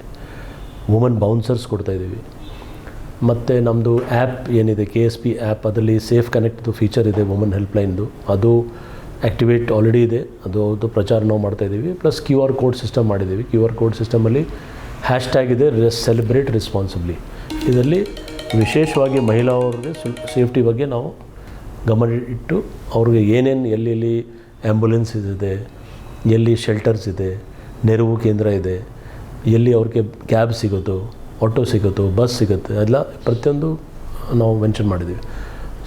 ವುಮನ್ ಬೌನ್ಸರ್ಸ್ ಕೊಡ್ತಾಯಿದ್ದೀವಿ. ಮತ್ತು ನಮ್ಮದು ಆ್ಯಪ್ ಏನಿದೆ KSP ಆ್ಯಪ್, ಅದರಲ್ಲಿ ಸೇಫ್ ಕನೆಕ್ಟ್ದು ಫೀಚರ್ ಇದೆ ವುಮನ್ ಹೆಲ್ಪ್ಲೈನ್ದು, ಅದು ಆ್ಯಕ್ಟಿವೇಟ್ ಆಲ್ರೆಡಿ ಇದೆ. ಅದು ಪ್ರಚಾರ ನಾವು ಮಾಡ್ತಾಯಿದ್ದೀವಿ. ಪ್ಲಸ್ QR ಕೋಡ್ ಸಿಸ್ಟಮ್ ಮಾಡಿದ್ದೀವಿ. QR ಕೋಡ್ ಸಿಸ್ಟಮಲ್ಲಿ ಹ್ಯಾಶ್ಟ್ಯಾಗ್ ಇದೆ ಸೆಲೆಬ್ರೇಟ್ ರೆಸ್ಪಾನ್ಸಿಬ್ಲಿ. ಇದರಲ್ಲಿ ವಿಶೇಷವಾಗಿ ಮಹಿಳೆಯವ್ರಿಗೆ ಸೇಫ್ಟಿ ಬಗ್ಗೆ ನಾವು ಗಮನ ಇಟ್ಟು ಅವ್ರಿಗೆ ಏನೇನು ಎಲ್ಲೆಲ್ಲಿ ಆ್ಯಂಬುಲೆನ್ಸ್ ಇದೆ, ಎಲ್ಲಿ ಶೆಲ್ಟರ್ಸ್ ಇದೆ, ನೆರವು ಕೇಂದ್ರ ಇದೆ, ಎಲ್ಲಿ ಅವ್ರಿಗೆ ಕ್ಯಾಬ್ ಸಿಗೋದು, ಆಟೋ ಸಿಗೋದು, ಬಸ್ ಸಿಗುತ್ತೆ, ಎಲ್ಲ ಪ್ರತಿಯೊಂದು ನಾವು ಮೆನ್ಷನ್ ಮಾಡಿದ್ದೀವಿ.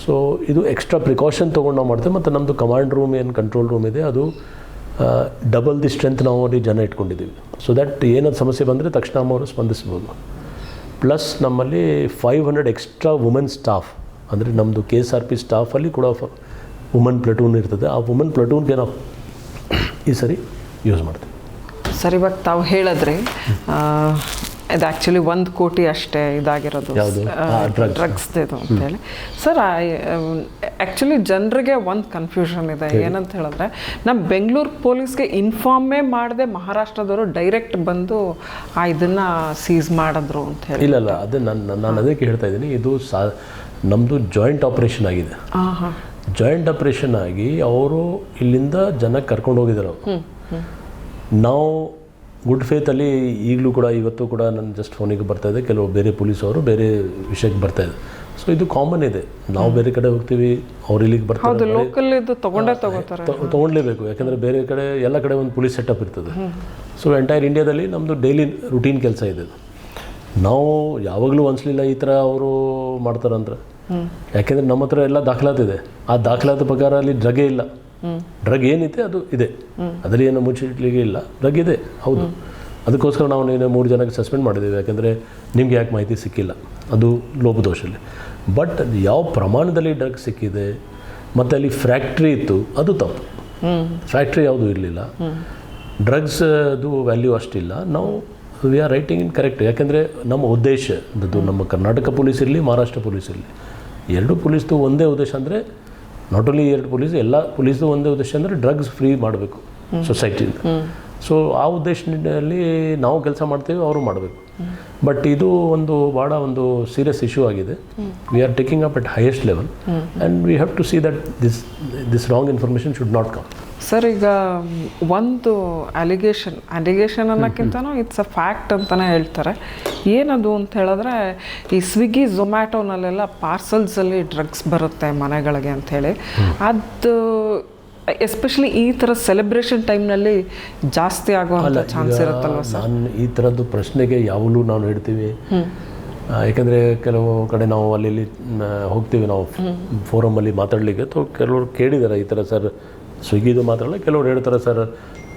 ಸೊ ಇದು ಎಕ್ಸ್ಟ್ರಾ ಪ್ರಿಕಾಷನ್ ತೊಗೊಂಡು ನಾವು ಮಾಡ್ತೇವೆ. ಮತ್ತು ನಮ್ಮದು ಕಮಾಂಡ್ ರೂಮ್ ಏನು ಕಂಟ್ರೋಲ್ ರೂಮ್ ಇದೆ, ಅದು ಡಬಲ್ ದಿ ಸ್ಟ್ರೆಂತ್ ನಾವು ಅಲ್ಲಿ ಜನ ಇಟ್ಕೊಂಡಿದ್ದೀವಿ. ಸೊ ದ್ಯಾಟ್ ಏನಾದ್ರು ಸಮಸ್ಯೆ ಬಂದರೆ ತಕ್ಷಣ ಅವರು ಸ್ಪಂದಿಸ್ಬೋದು. ಪ್ಲಸ್ ನಮ್ಮಲ್ಲಿ 500 ಎಕ್ಸ್ಟ್ರಾ ವುಮೆನ್ ಸ್ಟಾಫ್, ಅಂದರೆ ನಮ್ಮದು KSRP ಸ್ಟಾಫಲ್ಲಿ ಕೂಡ ವುಮನ್ ಪ್ಲಟೂನ್ ಇರ್ತದೆ. ಆ ವುಮನ್ ಪ್ಲಟೂನ್ಗೆ ನಾವು ಈ ಸರಿ ಯೂಸ್ ಮಾಡ್ತೀವಿ. ಸರ್, ಇವಾಗ ತಾವು ಹೇಳಿದ್ರಿ ಇದು ಆ್ಯಕ್ಚುಲಿ 1 ಕೋಟಿ ಅಷ್ಟೇ ಇದಾಗಿರೋದು ಡ್ರಗ್ಸ್ದು ಅಂತೇಳಿ. ಸರ್, ಆ್ಯಕ್ಚುಲಿ ಜನರಿಗೆ ಒಂದು ಕನ್ಫ್ಯೂಷನ್ ಇದೆ. ಏನಂತ ಹೇಳಿದ್ರೆ, ನಮ್ಮ ಬೆಂಗಳೂರು ಪೊಲೀಸ್ಗೆ ಇನ್ಫಾರ್ಮೇ ಮಾಡದೆ ಮಹಾರಾಷ್ಟ್ರದವರು ಡೈರೆಕ್ಟ್ ಬಂದು ಇದನ್ನು ಸೀಸ್ ಮಾಡಿದ್ರು ಅಂತ ಹೇಳಿ. ಇಲ್ಲ, ಅದೇ ನಾನು ಅದಕ್ಕೆ ಹೇಳ್ತಾ ಇದ್ದೀನಿ. ಇದು ನಮ್ಮದು ಜಾಯಿಂಟ್ ಆಪ್ರೇಷನ್ ಆಗಿದೆ. ಜಾಯಿಂಟ್ ಆಪ್ರೇಷನ್ ಆಗಿ ಅವರು ಇಲ್ಲಿಂದ ಜನ ಕರ್ಕೊಂಡು ಹೋಗಿದ್ದಾರೆ. ನಾವು ಗುಡ್ ಫೇತಲ್ಲಿ ಈಗಲೂ ಕೂಡ ಇವತ್ತು ಕೂಡ ನನ್ನ ಜಸ್ಟ್ ಫೋನಿಗೆ ಬರ್ತಾಯಿದೆ, ಕೆಲವು ಬೇರೆ ಪೊಲೀಸವರು ಬೇರೆ ವಿಷಯಕ್ಕೆ ಬರ್ತಾಯಿದೆ. ಸೊ ಇದು ಕಾಮನ್ ಇದೆ. ನಾವು ಬೇರೆ ಕಡೆ ಹೋಗ್ತೀವಿ, ಅವ್ರು ಇಲ್ಲಿಗೆ ಬರ್ತಾರೆ, ತೊಗೊಳ್ಲೇಬೇಕು. ಯಾಕೆಂದರೆ ಬೇರೆ ಕಡೆ ಎಲ್ಲ ಕಡೆ ಒಂದು ಪೊಲೀಸ್ ಸೆಟಪ್ ಇರ್ತದೆ. ಸೊ ಎಂಟೈರ್ ಇಂಡಿಯಾದಲ್ಲಿ ನಮ್ಮದು ಡೈಲಿ ರುಟೀನ್ ಕೆಲಸ ಇದೆ. ನಾವು ಯಾವಾಗಲೂ ಅನಿಸ್ಲಿಲ್ಲ ಈ ಥರ ಅವರು ಮಾಡ್ತಾರಂದ್ರೆ. ಯಾಕೆಂದರೆ ನಮ್ಮ ಹತ್ರ ಎಲ್ಲ ದಾಖಲಾತಿದೆ. ಆ ದಾಖಲಾತಿ ಪ್ರಕಾರ ಅಲ್ಲಿ ಡ್ರಗೇ ಇಲ್ಲ. ಡ್ರಗ್ ಏನಿದೆ ಅದು ಇದೆ, ಅದರಲ್ಲಿ ಏನೋ ಮುಚ್ಚಿಟ್ಲಿಗೆ ಇಲ್ಲ, ಡ್ರಗ್ ಇದೆ. ಹೌದು, ಅದಕ್ಕೋಸ್ಕರ ನಾವು 3 ಜನಕ್ಕೆ ಸಸ್ಪೆಂಡ್ ಮಾಡಿದ್ದೀವಿ. ಯಾಕೆಂದರೆ ನಿಮ್ಗೆ ಯಾಕೆ ಮಾಹಿತಿ ಸಿಕ್ಕಿಲ್ಲ, ಅದು ಲೋಪದೋಷಲ್ಲಿ. ಬಟ್ ಯಾವ ಪ್ರಮಾಣದಲ್ಲಿ ಡ್ರಗ್ ಸಿಕ್ಕಿದೆ ಮತ್ತು ಅಲ್ಲಿ ಫ್ಯಾಕ್ಟ್ರಿ ಇತ್ತು, ಅದು ತಪ್ಪು. ಫ್ಯಾಕ್ಟ್ರಿ ಯಾವುದೂ ಇರಲಿಲ್ಲ. ಡ್ರಗ್ಸ್ದು ವ್ಯಾಲ್ಯೂ ಅಷ್ಟಿಲ್ಲ. ನಾವು we are writing in correct. ಯಾಕೆಂದರೆ ನಮ್ಮ ಉದ್ದೇಶ ಅದು ನಮ್ಮ ಕರ್ನಾಟಕ ಪೊಲೀಸ್ ಇರಲಿ, ಮಹಾರಾಷ್ಟ್ರ ಪೊಲೀಸ್ ಇರಲಿ, ಎರಡೂ ಪೊಲೀಸ್ದು ಒಂದೇ ಉದ್ದೇಶ. ಅಂದರೆ ನಾಟ್ ಓನ್ಲಿ 2 ಪೊಲೀಸ್, ಎಲ್ಲ ಪೊಲೀಸ್ದು ಒಂದೇ ಉದ್ದೇಶ ಅಂದರೆ ಡ್ರಗ್ಸ್ ಫ್ರೀ ಮಾಡಬೇಕು ಸೊಸೈಟಿಯಿಂದ. ಸೊ ಆ ಉದ್ದೇಶದಲ್ಲಿ ನಾವು ಕೆಲಸ ಮಾಡ್ತೇವೆ, ಅವರು ಮಾಡಬೇಕು. ಬಟ್ ಇದು ಭಾಳ ಒಂದು ಸೀರಿಯಸ್ ಇಶ್ಯೂ ಆಗಿದೆ. We are taking up at highest level and we have to see that this wrong information should not come. Sir, ಈಗ ಒಂದು ಅಲಿಗೇಷನ್ ಅನ್ನೋಕ್ಕಿಂತನೂ ಇಟ್ಸ್ ಅ ಫ್ಯಾಕ್ಟ್ ಅಂತಲೇ ಹೇಳ್ತಾರೆ. ಏನದು ಅಂತ ಹೇಳಿದ್ರೆ, ಈ ಸ್ವಿಗ್ಗಿ ಝೊಮ್ಯಾಟೋನಲ್ಲೆಲ್ಲ ಪಾರ್ಸಲ್ಸಲ್ಲಿ ಡ್ರಗ್ಸ್ ಬರುತ್ತೆ ಮನೆಗಳಿಗೆ ಅಂಥೇಳಿ. ಅದು ಎಸ್ಪೆಷಲಿ ಈ ಥರ ಸೆಲೆಬ್ರೇಷನ್ ಟೈಮ್ನಲ್ಲಿ ಜಾಸ್ತಿ ಆಗುವಂಥ ಚಾನ್ಸ್ ಇರುತ್ತಲ್ವ ಸರ್? ನಾನು ಈ ಥರದ್ದು ಪ್ರಶ್ನೆಗೆ ಯಾವಾಗಲೂ ನಾವು ಹೇಳ್ತೀವಿ. ಯಾಕೆಂದರೆ ಕೆಲವು ಕಡೆ ನಾವು ಅಲ್ಲಿ ಹೋಗ್ತೀವಿ, ನಾವು ಫೋರಮಲ್ಲಿ ಮಾತಾಡಲಿಕ್ಕೆ. ಕೆಲವರು ಕೇಳಿದ್ದಾರೆ ಈ ಥರ, ಸರ್ ಸ್ವಿಗ್ಗಿದು ಮಾತಾಡಲ್ಲ, ಕೆಲವ್ರು ಹೇಳ್ತಾರೆ ಸರ್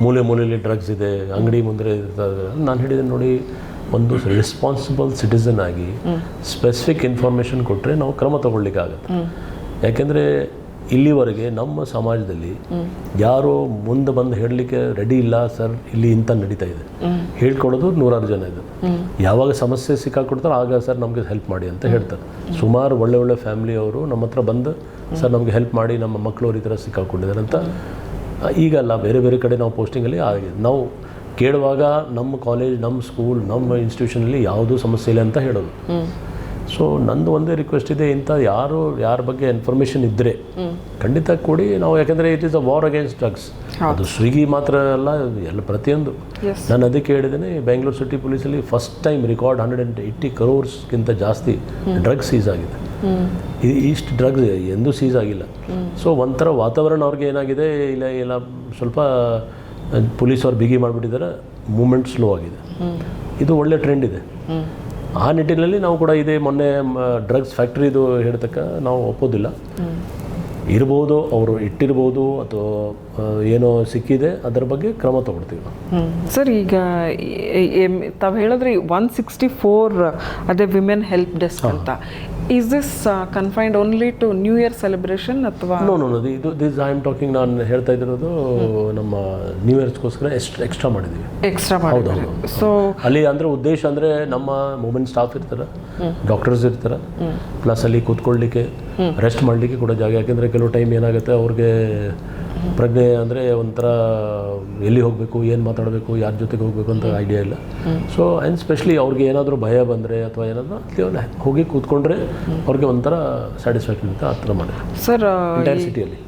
ಮೂಲೆಯಲ್ಲಿ ಡ್ರಗ್ಸ್ ಇದೆ, ಅಂಗಡಿ ಮುಂದೆ ಇರ್ತದೆ. ನಾನು ಹೇಳಿದೆ, ನೋಡಿ, ಒಂದು ರೆಸ್ಪಾನ್ಸಿಬಲ್ ಸಿಟಿಸನ್ ಆಗಿ ಸ್ಪೆಸಿಫಿಕ್ ಇನ್ಫಾರ್ಮೇಷನ್ ಕೊಟ್ಟರೆ ನಾವು ಕ್ರಮ ತಗೊಳ್ಳಿಕ್ಕಾಗತ್ತೆ. ಯಾಕೆಂದರೆ ಇಲ್ಲಿವರೆಗೆ ನಮ್ಮ ಸಮಾಜದಲ್ಲಿ ಯಾರೋ ಮುಂದೆ ಬಂದು ಹೇಳಲಿಕ್ಕೆ ರೆಡಿ ಇಲ್ಲ, ಸರ್ ಇಲ್ಲಿ ಇಂಥ ನಡೀತಾ ಇದೆ, ಹೇಳ್ಕೊಡೋದು 100 ಜನ ಇದೆ. ಯಾವಾಗ ಸಮಸ್ಯೆ ಸಿಕ್ಕಾಕೊಡ್ತಾರೆ ಆಗ ಸರ್ ನಮಗೆ ಹೆಲ್ಪ್ ಮಾಡಿ ಅಂತ ಹೇಳ್ತಾರೆ. ಸುಮಾರು ಒಳ್ಳೆ ಫ್ಯಾಮಿಲಿಯವರು ನಮ್ಮ ಹತ್ರ ಬಂದು, ಸರ್ ನಮಗೆ ಹೆಲ್ಪ್ ಮಾಡಿ, ನಮ್ಮ ಮಕ್ಕಳವ್ರು ಈ ಥರ ಸಿಕ್ಕಾಕೊಂಡಿದ್ದಾರೆ ಅಂತ. ಈಗಲ್ಲ, ಬೇರೆ ಕಡೆ ನಾವು ಪೋಸ್ಟಿಂಗಲ್ಲಿ ಆಗಿದೆ. ನಾವು ಕೇಳುವಾಗ ನಮ್ಮ ಕಾಲೇಜ್, ನಮ್ಮ ಸ್ಕೂಲ್, ನಮ್ಮ ಇನ್ಸ್ಟಿಟ್ಯೂಷನಲ್ಲಿ ಯಾವುದೂ ಸಮಸ್ಯೆ ಇಲ್ಲ ಅಂತ ಹೇಳೋದು. ಸೊ ನಂದು ಒಂದೇ ರಿಕ್ವೆಸ್ಟ್ ಇದೆ, ಯಾರ ಬಗ್ಗೆ ಇನ್ಫಾರ್ಮೇಷನ್ ಇದ್ದರೆ ಖಂಡಿತ ಕೊಡಿ ನಾವು. ಯಾಕೆಂದರೆ it is a war against drugs. ಅದು ಸ್ವಿಗ್ಗಿ ಮಾತ್ರ ಅಲ್ಲ, ಎಲ್ಲ ಪ್ರತಿಯೊಂದು. ನಾನು ಅದಕ್ಕೆ ಹೇಳಿದ್ದೇನೆ, ಬೆಂಗಳೂರು ಸಿಟಿ ಪೊಲೀಸಲ್ಲಿ ಫಸ್ಟ್ ಟೈಮ್ ರೆಕಾರ್ಡ್ 180 crores ಜಾಸ್ತಿ ಡ್ರಗ್ಸ್ ಸೀಸ್ ಆಗಿದೆ. ಇಷ್ಟು ಡ್ರಗ್ಸ್ ಎಂದೂ ಸೀಸ್ ಆಗಿಲ್ಲ. ಸೊ ಒಂಥರ ವಾತಾವರಣ ಅವ್ರಿಗೆ ಏನಾಗಿದೆ, ಇಲ್ಲ ಸ್ವಲ್ಪ ಪೊಲೀಸವ್ರು ಬಿಗಿ ಮಾಡಿಬಿಟ್ಟಿದ್ದಾರೆ, ಮೂಮೆಂಟ್ ಸ್ಲೋ ಆಗಿದೆ. ಇದು ಒಳ್ಳೆ ಟ್ರೆಂಡ್ ಇದೆ. ಆ ನಿಟ್ಟಿನಲ್ಲಿ ನಾವು ಕೂಡ ಇದೇ ಮೊನ್ನೆ ಡ್ರಗ್ಸ್ ಫ್ಯಾಕ್ಟ್ರಿದು ಹೇಳ್ತಕ್ಕ ನಾವು ಒಪ್ಪೋದಿಲ್ಲ. ಇರ್ಬೋದು, ಅವರು ಇಟ್ಟಿರ್ಬೋದು, ಅಥವಾ ಏನೋ ಸಿಕ್ಕಿದೆ, ಅದರ ಬಗ್ಗೆ ಕ್ರಮ ತಗೊಳ್ತೀವಿ ನಾವು. ಸರ್, ಈಗ ತಾವು ಹೇಳಿದ್ರೆ 164 ಅದೇ ವಿಮೆನ್ ಹೆಲ್ಪ್ ಡೆಸ್ಕ್ ಅಂತ. Is this confined only to new year celebration ಅಥವಾ? No, this I am talking, ನಾನು ಹೇಳ್ತಾ ಇರೋದು ನಮ್ಮ ನ್ಯೂ ಇಯರ್ಸ್ಗೋಸ್ಕರ ಎಕ್ಸ್ಟ್ರಾ ಮಾಡಿದ್ದೀವಿ. ಹೌದು. ಸೊ ಅಲ್ಲಿ ಅಂದರೆ ಉದ್ದೇಶ ಅಂದರೆ ನಮ್ಮ ವುಮೆನ್ ಸ್ಟಾಫ್ ಇರ್ತಾರೆ, ಡಾಕ್ಟರ್ಸ್ ಇರ್ತಾರೆ, ಪ್ಲಸ್ ಅಲ್ಲಿ ಕೂತ್ಕೊಳ್ಳಿಕ್ಕೆ ರೆಸ್ಟ್ ಮಾಡಲಿಕ್ಕೆ ಕೂಡ ಜಾಗ. ಯಾಕೆಂದರೆ ಕೆಲವು ಟೈಮ್ ಏನಾಗುತ್ತೆ, ಅವ್ರಿಗೆ ಪ್ರಜ್ಞೆ ಅಂದರೆ ಒಂಥರ ಎಲ್ಲಿ ಹೋಗಬೇಕು, ಏನು ಮಾತಾಡಬೇಕು, ಯಾರ ಜೊತೆಗೆ ಹೋಗಬೇಕು ಅಂತ ಐಡಿಯಾ ಇಲ್ಲ. ಸೊ ಆ್ಯಂಡ್ ಸ್ಪೆಷಲಿ ಅವ್ರಿಗೆ ಏನಾದರೂ ಭಯ ಬಂದರೆ ಅಥವಾ ಏನಾದರೂ ಅಲ್ಲಿ ಹೋಗಿ ಕೂತ್ಕೊಂಡ್ರೆ ಅವ್ರಿಗೆ ಒಂಥರ ಸ್ಯಾಟಿಸ್ಫ್ಯಾಕ್ಷನ್ ಅಂತ ಆ ಥರ ಮಾಡಿದ್ರು ಸರ್. ಎಂಟೈರ್ ಸಿಟಿಯಲ್ಲಿ.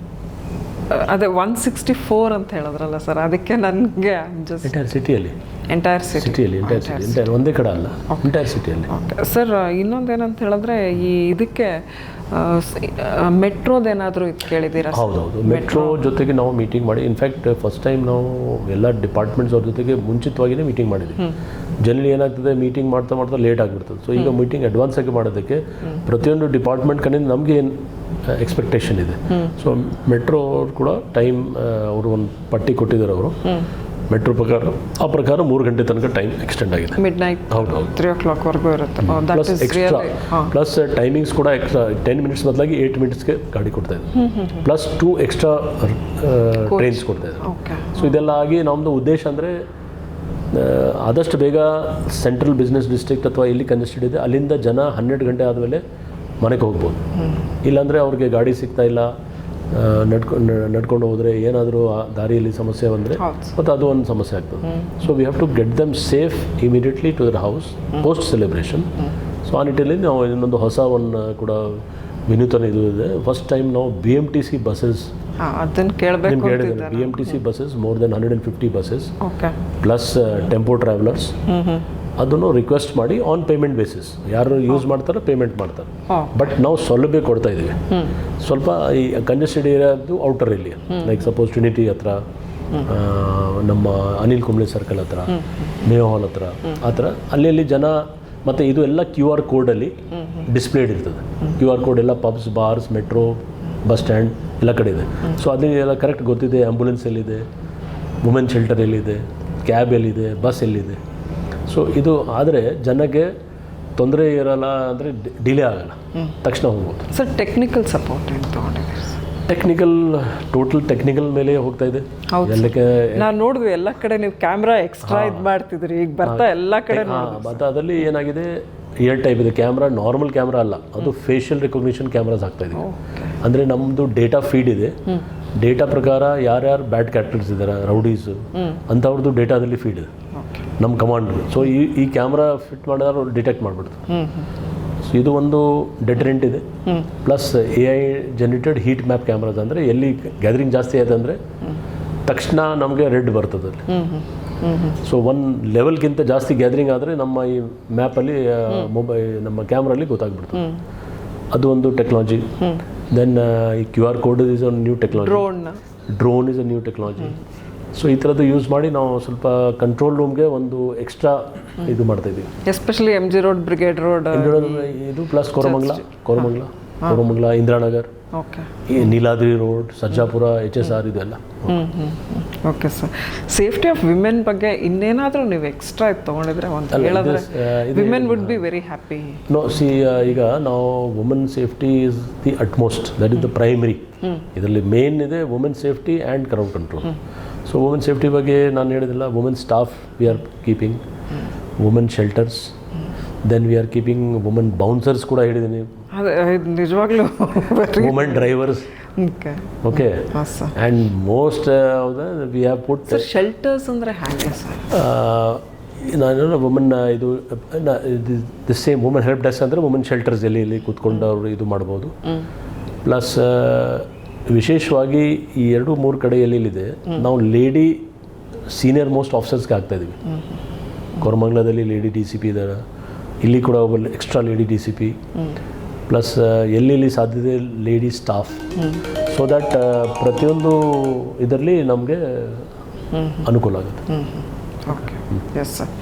ಅದೇ 164 ಅಂತ ಹೇಳಿದ್ರಲ್ಲ ಸರ್, ಅದಕ್ಕೆ ನನಗೆ ಜಸ್ಟ್ ಎಂಟೈರ್ ಸಿಟಿಯಲ್ಲಿ ಎಂಟೈರ್ ಸಿಟಿಯಲ್ಲಿ ಎಂಟೈರ್ ಒಂದೇ ಕಡೆ ಅಲ್ಲ, ಎಂಟೈರ್ ಸಿಟಿಯಲ್ಲಿ. ಓಕೆ ಸರ್, ಇನ್ನೊಂದೇನಂತ ಹೇಳಿದ್ರೆ ಈ ಇದಕ್ಕೆ ಮೆಟ್ರೋದೇನಾದರೂ ಇದು ಕೇಳಿದ್ದೀರಾ? ಹೌದೌದು, ಮೆಟ್ರೋ ಜೊತೆಗೆ ನಾವು ಮೀಟಿಂಗ್ ಮಾಡಿ, ಇನ್ಫ್ಯಾಕ್ಟ್ ಫಸ್ಟ್ ಟೈಮ್ ನಾವು ಎಲ್ಲ ಡಿಪಾರ್ಟ್ಮೆಂಟ್ಸ್ ಅವ್ರ ಜೊತೆಗೆ ಮುಂಚಿತವಾಗಿಯೇ ಮೀಟಿಂಗ್ ಮಾಡಿದ್ವಿ. ಜನರಲಿ ಏನಾಗ್ತದೆ, ಮೀಟಿಂಗ್ ಮಾಡ್ತಾ ಮಾಡ್ತಾ ಲೇಟ್ ಆಗಿಬಿಡ್ತದೆ. ಸೊ ಈಗ ಮೀಟಿಂಗ್ ಅಡ್ವಾನ್ಸ್ ಆಗಿ ಮಾಡೋದಕ್ಕೆ ಪ್ರತಿಯೊಂದು ಡಿಪಾರ್ಟ್ಮೆಂಟ್ ಕಡೆಯಿಂದ ನಮಗೆ ಏನು ಎಕ್ಸ್ಪೆಕ್ಟೇಷನ್ ಇದೆ. ಸೊ ಮೆಟ್ರೋ ಅವ್ರು ಕೂಡ ಟೈಮ್ ಅವರು ಒಂದು ಪಟ್ಟಿ ಕೊಟ್ಟಿದ್ದಾರೆ ಅವರು ಮೆಟ್ರೋ ಪ್ರಕಾರ, ಆ ಪ್ರಕಾರ 3 ಗಂಟೆ ತನಕ ಟೈಮ್ ಎಕ್ಸ್ಟೆಂಡ್ ಆಗಿದೆ. ಮಿಡ್ ನೈಟ್ 3 o'clockವರೆಗೂ ಇರುತ್ತೆ. ಪ್ಲಸ್ ಟೈಮಿಂಗ್ಸ್ ಕೂಡ ಎಕ್ಸ್ಟ್ರಾ 10 ಮಿನಿಟ್ಸ್ ಬದಲಾಗಿ 8 ಮಿನಿಟ್ಸ್ಗೆ ಗಾಡಿ ಕೊಡ್ತಾ ಇದೆ, ಪ್ಲಸ್ 2 ಎಕ್ಸ್ಟ್ರಾ ಟ್ರೈನ್ಸ್ ಕೊಡ್ತಾ ಇದೆ. ಸೊ ಇದೆಲ್ಲ ಆಗಿ ನಮ್ಮದು ಉದ್ದೇಶ ಅಂದರೆ ಆದಷ್ಟು ಬೇಗ ಸೆಂಟ್ರಲ್ ಬಿಸ್ನೆಸ್ ಡಿಸ್ಟ್ರಿಕ್ಟ್ ಅಥವಾ ಎಲ್ಲಿ ಕಂಜೆಸ್ಟೆಡ್ ಇದೆ ಅಲ್ಲಿಂದ ಜನ 12 ಗಂಟೆ ಆದಮೇಲೆ ಮನೆಗೆ ಹೋಗ್ಬೋದು. ಇಲ್ಲಾಂದರೆ ಅವ್ರಿಗೆ ಗಾಡಿ ಸಿಗ್ತಾ ಇಲ್ಲ, ನಡ್ಕೊಂಡು ಹೋದರೆ ಏನಾದರೂ ದಾರಿಯಲ್ಲಿ ಸಮಸ್ಯೆ ಬಂದರೆ ಮತ್ತು ಅದು ಒಂದು ಸಮಸ್ಯೆ ಆಗ್ತದೆ. So we have to get them safe immediately to their house post celebration. So ಆ ನಿಟ್ಟಿನಲ್ಲಿ ನಾವು ಇನ್ನೊಂದು ಹೊಸ ಒಂದು ಕೂಡ ವಿನೂತನ ಇದು ಇದೆ. ಫಸ್ಟ್ ಟೈಮ್ ನಾವು BMTC ಬಸ್ಸಸ್, ಅದನ್ನು ಕೇಳಬೇಕು, BMTC buses more than 150 buses plus tempo travellers, ಅದನ್ನು ರಿಕ್ವೆಸ್ಟ್ ಮಾಡಿ ಆನ್ ಪೇಮೆಂಟ್ ಬೇಸಿಸ್ ಯಾರು ಯೂಸ್ ಮಾಡ್ತಾರೆ ಪೇಮೆಂಟ್ ಮಾಡ್ತಾರೆ. ಬಟ್ ನಾವು ಸೌಲಭ್ಯ ಕೊಡ್ತಾ ಇದ್ದೀವಿ. ಸ್ವಲ್ಪ ಈ ಕಂಜೆಸ್ಟೆಡ್ ಏರಿಯಾದು ಔಟರ್ ಇಲ್ಲಿ, ಲೈಕ್ ಸಪೋಸ್ ಟ್ರಿನಿಟಿ ಹತ್ರ, ನಮ್ಮ ಅನಿಲ್ ಕುಂಬ್ಳೆ ಸರ್ಕಲ್ ಹತ್ರ, ಮೇಯೋ ಹಾಲ್ ಹತ್ರ, ಆ ಥರ ಅಲ್ಲಿ ಜನ. ಮತ್ತು ಇದು ಎಲ್ಲ QR ಕೋಡಲ್ಲಿ ಡಿಸ್ಪ್ಲೇಡ್ ಇರ್ತದೆ. QR ಕೋಡ್ ಎಲ್ಲ puffs, bars, metro, bus stand ಎಲ್ಲ ಕಡೆ ಇದೆ. ಸೊ ಅಲ್ಲಿ ಎಲ್ಲ ಕರೆಕ್ಟ್ ಗೊತ್ತಿದೆ, ಆ್ಯಂಬುಲೆನ್ಸ್ ಎಲ್ಲಿದೆ, ವುಮೆನ್ ಶೆಲ್ಟರ್ ಎಲ್ಲಿದೆ, ಕ್ಯಾಬ್ ಎಲ್ಲಿದೆ, ಬಸ್ ಎಲ್ಲಿದೆ. ಸೊ ಇದು ಆದರೆ ಜನಕ್ಕೆ ತೊಂದರೆ ಇರಲ್ಲ, ಅಂದರೆ ಡಿಲೇ ಆಗಲ್ಲ, ತಕ್ಷಣ ಹೋಗ್ಬೋದು. ಸರ್ ಟೆಕ್ನಿಕಲ್ ಸಪೋರ್ಟ್ ಏನು ತೊಗೊಂಡಿದ್ದೀರಿ? ಟೆಕ್ನಿಕಲ್ ಟೋಟಲ್ ಟೆಕ್ನಿಕಲ್ ಮೇಲೆ ಹೋಗ್ತಾ ಇದೆ ಎಲ್ಲಕ್ಕೆ. ನಾನು ನೋಡಿದ್ವಿ ಎಲ್ಲ ಕಡೆ ನೀವು ಕ್ಯಾಮ್ರಾ ಎಕ್ಸ್ಟ್ರಾ ಇದು ಮಾಡ್ತಿದ್ರಿ, ಈಗ ಬರ್ತಾ ಎಲ್ಲ ಕಡೆ. ಮತ್ತು ಅದರಲ್ಲಿ ಏನಾಗಿದೆ, 2 ಟೈಪ್ ಇದೆ ಕ್ಯಾಮ್ರಾ. ನಾರ್ಮಲ್ ಕ್ಯಾಮ್ರಾ ಅಲ್ಲ, ಅದು ಫೇಶಿಯಲ್ ರೆಕಗ್ನಿಷನ್ ಕ್ಯಾಮ್ರಾಸ್ ಆಗ್ತಾ ಇದೆ. ಅಂದರೆ ನಮ್ಮದು ಡೇಟಾ ಫೀಡ್ ಇದೆ. ಡೇಟಾ ಪ್ರಕಾರ ಯಾರ್ಯಾರು ಬ್ಯಾಡ್ ಕ್ಯಾರೆಕ್ಟರ್ಸ್ ಇದ್ದಾರೆ, ರೌಡೀಸು ಅಂಥವ್ರದ್ದು ಡೇಟಾದಲ್ಲಿ ಫೀಡ್ ಇದೆ ನಮ್ಮ ಕಮಾಂಡ್ರು. ಸೊ ಈ ಕ್ಯಾಮ್ರಾ ಫಿಟ್ ಮಾಡಿದ್ರೆ ಅವ್ರು ಡಿಟೆಕ್ಟ್ ಮಾಡಿಬಿಡ್ತು. ಸೊ ಇದು ಒಂದು ಡೆಟರೆಂಟ್ ಇದೆ. Plus AI generated heat map cameras, ಅಂದರೆ ಎಲ್ಲಿ ಗ್ಯಾದರಿಂಗ್ ಜಾಸ್ತಿ ಆಯ್ತು ಅಂದರೆ ತಕ್ಷಣ ನಮಗೆ ರೆಡ್ ಬರ್ತದೆ ಅಲ್ಲಿ. ಸೊ 1 ಲೆವೆಲ್ಗಿಂತ ಜಾಸ್ತಿ ಗ್ಯಾದರಿಂಗ್ ಆದರೆ ನಮ್ಮ ಈ ಮ್ಯಾಪಲ್ಲಿ ನಮ್ಮ ಕ್ಯಾಮ್ರಲ್ಲಿ ಗೊತ್ತಾಗ್ಬಿಡ್ತದೆ. ಅದು ಒಂದು ಟೆಕ್ನಾಲಜಿ. ದೆನ್ ಈ QR code is a new technology. Drone is a new technology. So ಈ ಥರದ್ದು ಯೂಸ್ ಮಾಡಿ ನಾವು ಸ್ವಲ್ಪ ಕಂಟ್ರೋಲ್ ರೂಮ್ಗೆ ಒಂದು ಎಕ್ಸ್ಟ್ರಾ ಇದು ಮಾಡ್ತಾ ಇದ್ದೀವಿ. Especially MG road, brigade road ಇದು ಪ್ಲಸ್ ಕೋರಮಂಗಲ, ಇಂದಿರಾನಗರ್, ಈ ನೀಲಾದ್ರಿ ರೋಡ್, ಸರ್ಜಾಪುರ, HSR ಇದೆಲ್ಲ. Okay sir. Safety of women ಬಗ್ಗೆ ಇನ್ನೇನಾದರೂ ನೀವು ಎಕ್ಸ್ಟ್ರಾ ತೊಗೊಂಡಿದ್ರೆ ಒಂದು ಹೇಳಿದ್ರೆ women would be very happy. No see, ಈಗ ನಾವು women safety is the utmost, that is the primary. ಇದರಲ್ಲಿ ಮೇನ್ ಇದೆ women safety and crowd control. So women safety ಬಗ್ಗೆ ನಾನು ಹೇಳಿದಿಲ್ಲ, women staff we are keeping, women shelters, then we are keeping women bouncers ಕೂಡ ಹೇಳಿದ್ದೀನಿ. ನಿಜವಾಗ್ಲೂ women drivers. Okay, and most we have put shelters ಅಂದರೆ ಹೇಗೆ sir? ನಾನು women ಇದು the same women help desk ಅಂದರೆ ವುಮೆನ್ ಶೆಲ್ಟರ್ಸ್ ಇಲ್ಲಿ ಕೂತ್ಕೊಂಡು ಅವರು ಇದು ಮಾಡ್ಬೋದು. ಪ್ಲಸ್ ವಿಶೇಷವಾಗಿ ಈ 2-3 ಕಡೆ ಎಲ್ಲಿದೆ ನಾವು ಲೇಡಿ ಸೀನಿಯರ್ ಮೋಸ್ಟ್ ಆಫೀಸರ್ಸ್ಗೆ ಆಗ್ತಾಯಿದ್ದೀವಿ. ಕೋರಮಂಗಲದಲ್ಲಿ ಲೇಡಿ DCP ಇದ್ದಾರೆ, ಇಲ್ಲಿ ಕೂಡ ಒಬ್ಬ ಎಕ್ಸ್ಟ್ರಾ ಲೇಡಿ DCP, ಪ್ಲಸ್ ಎಲ್ಲಿ ಸಾಧ್ಯತೆ ಲೇಡಿ ಸ್ಟಾಫ್. ಸೊ ದ್ಯಾಟ್ ಪ್ರತಿಯೊಂದು ಇದರಲ್ಲಿ ನಮಗೆ ಅನುಕೂಲ ಆಗುತ್ತೆ. Okay, yes sir.